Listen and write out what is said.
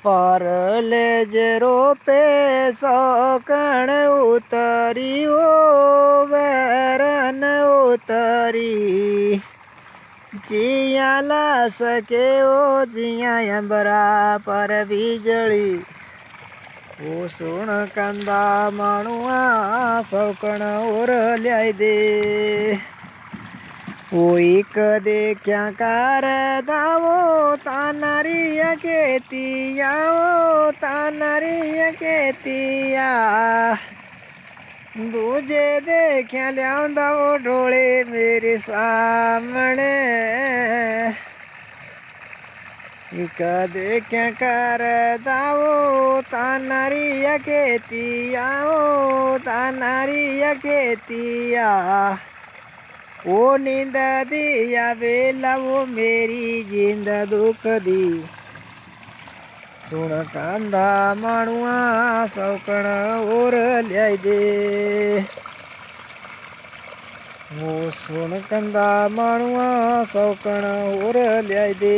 परले जरो पे सौकण उतरी ओ वैरन उतरी जिया ला सके ओ जिया अंबरा पर वीजળી ओ सुण कंदा माणुआ सौकण और ल्याई दे एक देख्या कार दावो तानारिया केतिया ओ तानारिया केतिया दूजे देख्या लियांदा वो ढोले मेरे सामने एक देख्या कार दावो तानारिया केतिया ओ तानारिया केतिया ओ नींद दिया वेला वो मेरी जिंद दुख दी सुन कांदा माणुआ सौकण और ल्याई दे वो सुन कंदा माणुआ सौकण और ल्याई दे।